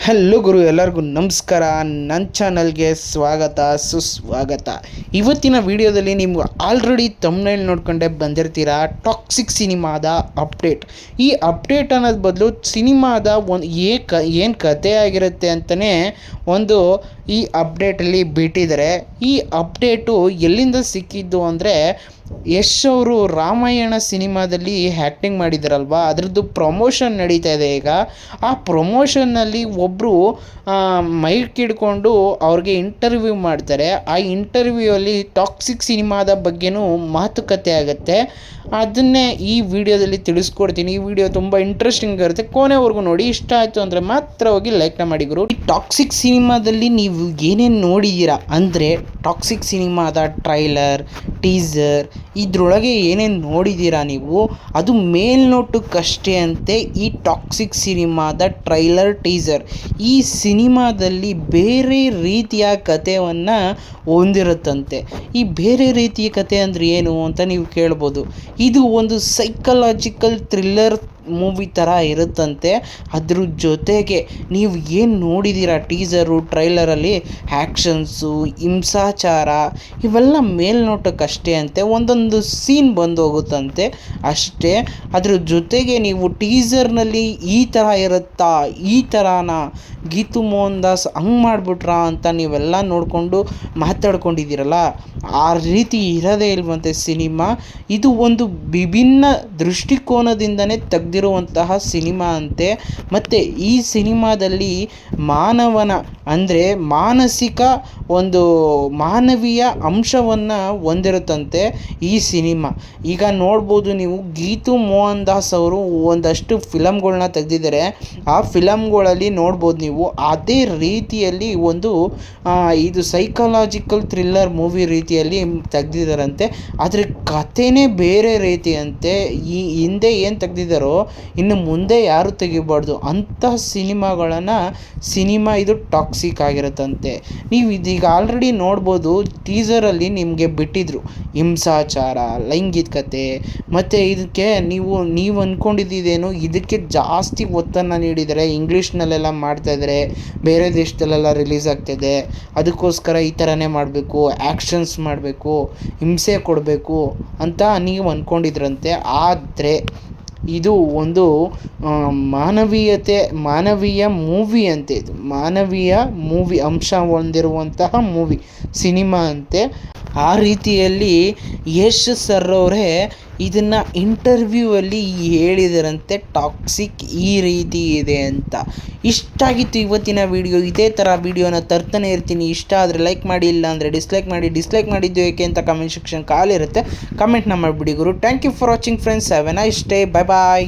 Hello ಗುರು, ಎಲ್ಲರಿಗೂ ನಮಸ್ಕಾರ. ನನ್ನ ಚಾನಲ್ಗೆ ಸ್ವಾಗತ ಸುಸ್ವಾಗತ. ಇವತ್ತಿನ ವಿಡಿಯೋದಲ್ಲಿ ನೀವು ಆಲ್ರೆಡಿ ತಮ್ನೇಲ್ ನೋಡ್ಕೊಂಡೆ ಬಂದಿರ್ತೀರಾ, ಟಾಕ್ಸಿಕ್ ಸಿನಿಮಾದ ಅಪ್ಡೇಟ್. ಈ ಅಪ್ಡೇಟ್ ಅನ್ನೋದು ಬದಲು ಸಿನಿಮಾದ ಏನು ಕತೆ ಆಗಿರುತ್ತೆ ಅಂತಲೇ ಒಂದು ಈ ಅಪ್ಡೇಟಲ್ಲಿ ಬಿಟ್ಟಿದ್ದಾರೆ. ಈ ಅಪ್ಡೇಟು ಎಲ್ಲಿಂದ ಸಿಕ್ಕಿದ್ದು ಅಂದರೆ, ಯಶ್ ಅವರು ರಾಮಾಯಣ ಸಿನಿಮಾದಲ್ಲಿ ಆ್ಯಕ್ಟಿಂಗ್ ಮಾಡಿದಾರಲ್ವ, ಅದರದ್ದು ಪ್ರಮೋಷನ್ ನಡೀತಾ ಇದೆ ಈಗ. ಆ ಪ್ರಮೋಷನ್ನಲ್ಲಿ ಒಬ್ಬರು ಮೈಕ್ ಹಿಡ್ಕೊಂಡು ಅವ್ರಿಗೆ ಇಂಟರ್ವ್ಯೂ ಮಾಡ್ತಾರೆ. ಆ ಇಂಟರ್ವ್ಯೂವಲ್ಲಿ ಟಾಕ್ಸಿಕ್ ಸಿನಿಮಾದ ಬಗ್ಗೆನೂ ಮಾತುಕತೆ ಆಗುತ್ತೆ. ಅದನ್ನೇ ಈ ವಿಡಿಯೋದಲ್ಲಿ ತಿಳಿಸ್ಕೊಡ್ತೀನಿ. ಈ ವಿಡಿಯೋ ತುಂಬ ಇಂಟ್ರೆಸ್ಟಿಂಗ್ ಇರುತ್ತೆ, ಕೊನೆವರೆಗೂ ನೋಡಿ. ಇಷ್ಟ ಆಯಿತು ಅಂದರೆ ಮಾತ್ರ ಹೋಗಿ ಲೈಕ್ನ ಮಾಡಿ ಗುರು. ಈ ಟಾಕ್ಸಿಕ್ ಸಿನಿಮಾದಲ್ಲಿ ನೀವು ಏನೇನು ನೋಡಿದ್ದೀರಾ ಅಂದರೆ, ಟಾಕ್ಸಿಕ್ ಸಿನಿಮಾದ ಟ್ರೈಲರ್, ಟೀಸರ್, ಇದರೊಳಗೆ ಏನೇನು ನೋಡಿದ್ದೀರಾ ನೀವು, ಅದು ಮೇಲ್ನೋಟಕ್ಕಷ್ಟೇ ಅಂತೆ. ಈ ಟಾಕ್ಸಿಕ್ ಸಿನಿಮಾದ ಟ್ರೈಲರ್, ಟೀಸರ್ ಈ ಸಿನಿಮಾದಲ್ಲಿ ಬೇರೆ ರೀತಿಯ ಕಥೆಯನ್ನು ಹೊಂದಿರುತ್ತಂತೆ. ಈ ಬೇರೆ ರೀತಿಯ ಕತೆ ಅಂದರೆ ಏನು ಅಂತ ನೀವು ಕೇಳ್ಬೋದು. ಇದು ಒಂದು ಸೈಕಲಾಜಿಕಲ್ ಥ್ರಿಲ್ಲರ್ ಮೂವಿ ಥರ ಇರುತ್ತಂತೆ. ಅದ್ರ ಜೊತೆಗೆ ನೀವು ಏನು ನೋಡಿದ್ದೀರಾ ಟೀಸರು, ಟ್ರೈಲರಲ್ಲಿ ಆ್ಯಕ್ಷನ್ಸು, ಹಿಂಸಾಚಾರ ಇವೆಲ್ಲ ಮೇಲ್ನೋಟಕ್ಕಷ್ಟೇ ಅಂತೆ. ಒಂದೊಂದು ಸೀನ್ ಬಂದು ಹೋಗುತ್ತಂತೆ ಅಷ್ಟೇ. ಅದ್ರ ಜೊತೆಗೆ ನೀವು ಟೀಸರ್ನಲ್ಲಿ ಈ ಥರ ಇರುತ್ತಾ, ಈ ಥರನಾ, ಗೀತು ಮೋಹನ್ ದಾಸ್ ಹಂಗೆ ಮಾಡಿಬಿಟ್ರಾ ಅಂತ ನೀವೆಲ್ಲ ನೋಡಿಕೊಂಡು ಮಾತಾಡ್ಕೊಂಡಿದ್ದೀರಲ್ಲ, ಆ ರೀತಿ ಇರೋದೇ ಇಲ್ವಂತೆ ಸಿನಿಮಾ. ಇದು ಒಂದು ವಿಭಿನ್ನ ದೃಷ್ಟಿಕೋನದಿಂದನೇ ತೆಗೆದಿರುವಂತಹ ಸಿನಿಮಾ ಅಂತೆ. ಮತ್ತು ಈ ಸಿನಿಮಾದಲ್ಲಿ ಮಾನವನ ಅಂದರೆ ಮಾನಸಿಕ ಒಂದು ಮಾನವೀಯ ಅಂಶವನ್ನು ಹೊಂದಿರುತ್ತಂತೆ ಈ ಸಿನಿಮಾ. ಈಗ ನೋಡ್ಬೋದು ನೀವು, ಗೀತು ಮೋಹನ್ ದಾಸ್ ಅವರು ಒಂದಷ್ಟು ಫಿಲಮ್ಗಳನ್ನ ತೆಗೆದಿದ್ದಾರೆ. ಆ ಫಿಲಮ್ಗಳಲ್ಲಿ ನೋಡ್ಬೋದು ನೀವು, ಅದೇ ರೀತಿಯಲ್ಲಿ ಒಂದು ಇದು ಸೈಕಲಾಜಿಕಲ್ ಥ್ರಿಲ್ಲರ್ ಮೂವಿ ರೀತಿಯಲ್ಲಿ ತೆಗೆದಿದ್ದಾರಂತೆ. ಆದರೆ ಕಥೆನೇ ಬೇರೆ ರೀತಿ ಅಂತೆ. ಈ ಹಿಂದೆ ಏನು ತೆಗೆದಿದ್ದಾರೋ ಇನ್ನು ಮುಂದೆ ಯಾರು ತೆಗಿಬಾರ್ದು ಅಂಥ ಸಿನಿಮಾ ಇದು ಟಾಕ್ಸಿಕ್ ಆಗಿರುತ್ತಂತೆ. ನೀವು ಇದೀಗ ಆಲ್ರೆಡಿ ನೋಡ್ಬೋದು, ಟೀಸರಲ್ಲಿ ನಿಮಗೆ ಬಿಟ್ಟಿದ್ರು ಹಿಂಸಾಚಾರ, ಲೈಂಗಿಕತೆ, ಮತ್ತು ಇದಕ್ಕೆ ನೀವು ಅಂದ್ಕೊಂಡಿದ್ದೇನು, ಇದಕ್ಕೆ ಜಾಸ್ತಿ ಒತ್ತನ್ನು ನೀಡಿದರೆ, ಇಂಗ್ಲೀಷ್ನಲ್ಲೆಲ್ಲ ಮಾಡ್ತಾಯಿದ್ದಾರೆ, ಬೇರೆ ದೇಶದಲ್ಲೆಲ್ಲ ರಿಲೀಸ್ ಆಗ್ತಾಯಿದೆ, ಅದಕ್ಕೋಸ್ಕರ ಈ ಥರನೇ ಮಾಡಬೇಕು, ಆ್ಯಕ್ಷನ್ಸ್ ಮಾಡಬೇಕು, ಹಿಂಸೆ ಕೊಡಬೇಕು ಅಂತ ನೀವು ಅಂದ್ಕೊಂಡಿದ್ರಂತೆ. ಆದರೆ ಇದು ಒಂದು ಮಾನವೀಯ ಮೂವಿ ಅಂತೆ. ಇದು ಮಾನವೀಯ ಮೂವಿ ಅಂಶ ಹೊಂದಿರುವಂತಹ ಸಿನಿಮಾ ಅಂತೆ. ಆ ರೀತಿಯಲ್ಲಿ ಯಶ್ ಸರ್ ಅವರೇ ಇದನ್ನು ಇಂಟರ್ವ್ಯೂವಲ್ಲಿ ಹೇಳಿದರಂತೆ, ಟಾಕ್ಸಿಕ್ ಈ ರೀತಿ ಇದೆ ಅಂತ. ಇಷ್ಟ ಆಗಿತ್ತು ಇವತ್ತಿನ ವಿಡಿಯೋ. ಇದೇ ಥರ ವಿಡಿಯೋನ ತರ್ತಾನೆ ಇರ್ತೀನಿ. ಇಷ್ಟ ಆದರೆ ಲೈಕ್ ಮಾಡಿ, ಇಲ್ಲ ಅಂದರೆ ಡಿಸ್ಲೈಕ್ ಮಾಡಿದ್ದು ಏಕೆ ಅಂತ ಕಮೆಂಟ್ ಸೆಕ್ಷನ್ ಕಾಲಿರುತ್ತೆ, ಕಮೆಂಟ್ನ ಮಾಡಿಬಿಡಿ ಗುರು. Thank you for watching friends. Have a nice day. Bye bye.